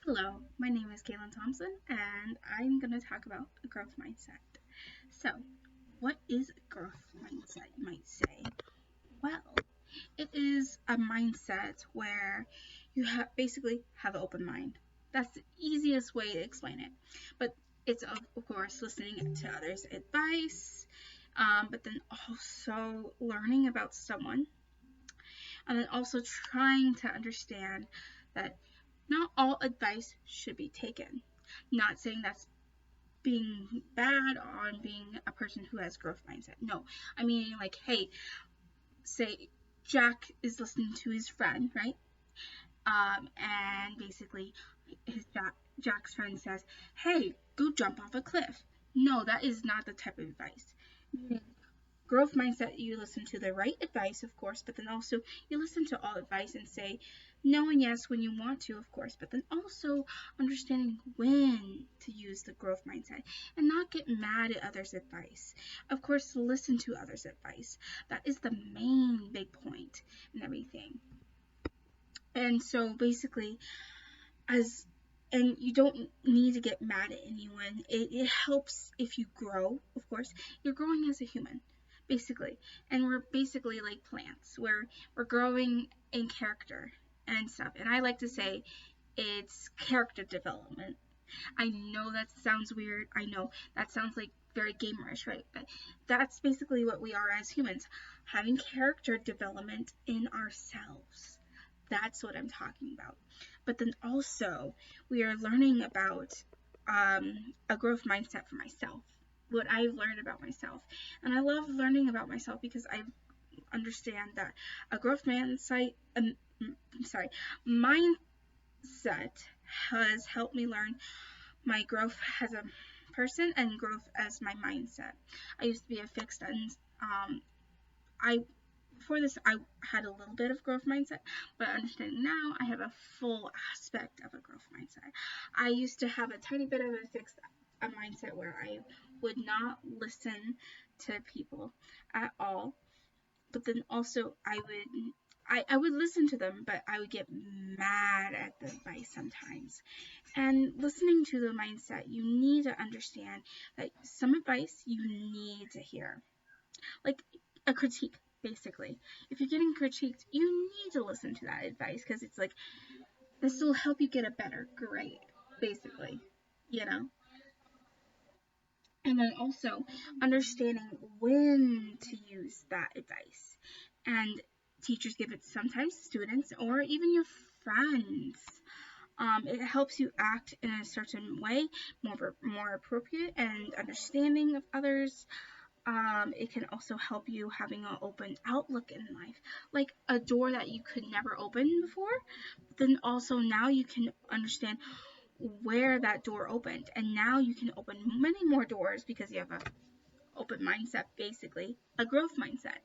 Hello, my name is Kaylin Thompson, and I'm going to talk about a growth mindset. So, what is a growth mindset, you might say? Well, it is a mindset where you basically have an open mind. That's the easiest way to explain it. But it's, of course, listening to others' advice, but then also learning about someone, and then also trying to understand that not all advice should be taken. Not saying that's being bad on being a person who has growth mindset. No, I mean, like, hey, say Jack is listening to his friend, right? And basically, Jack's friend says, "Hey, go jump off a cliff." No, that is not the type of advice. Growth mindset, you listen to the right advice, of course, but then also you listen to all advice and say no and yes when you want to, of course, but then also understanding when to use the growth mindset and not get mad at others' advice. Of course, listen to others' advice. That is the main big point in everything. And so basically, as and you don't need to get mad at anyone. It helps if you grow, of course. You're growing as a human, basically. And we're basically like plants, where we're growing in character and stuff. And I like to say it's character development. I know that sounds weird. I know that sounds like very gamerish, right? But that's basically what we are as humans, having character development in ourselves. That's what I'm talking about. But then also, we are learning about a growth mindset for myself, what I've learned about myself. And I love learning about myself because I understand that a growth mindset, mindset has helped me learn my growth as a person and growth as my mindset. I used to be a fixed and I before this I had a little bit of growth mindset, but understanding now I have a full aspect of a growth mindset. I used to have a tiny bit of a fixed mindset where I would not listen to people at all, but then also I would listen to them, but I would get mad at the advice sometimes. And listening to the mindset, you need to understand that some advice you need to hear. Like a critique, basically. If you're getting critiqued, you need to listen to that advice because it's like, this will help you get a better grade, basically, you know? And then also understanding when to use that advice. And teachers give it sometimes to students or even your friends. It helps you act in a certain way, more appropriate and understanding of others. It can also help you having an open outlook in life, like a door that you could never open before. Then also now you can understand where that door opened, and now you can open many more doors because you have a open mindset, basically a growth mindset.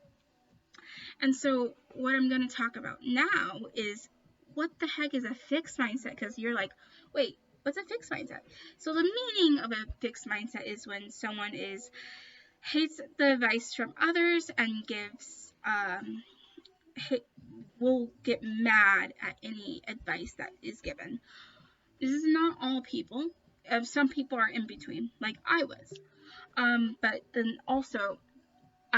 And so what I'm going to talk about now is what the heck is a fixed mindset, because you're like, wait, what's a fixed mindset? So the meaning of a fixed mindset is when someone hates the advice from others and will get mad at any advice that is given. This is not all people. Some people are in between, like I was. But then also,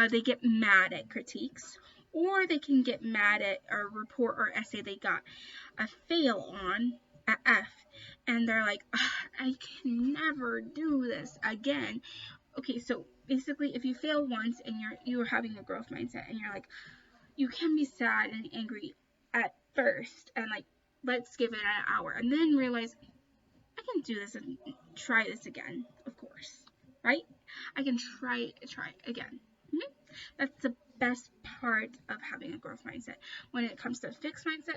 they get mad at critiques, or they can get mad at a report or essay they got a fail on, a F, and they're like, I can never do this again. Okay, so basically, if you fail once and you're having a growth mindset, and you're like, you can be sad and angry at first, and like, let's give it an hour, and then realize I can do this and try this again, of course, right? I can try again. That's the best part of having a growth mindset. When it comes to a fixed mindset,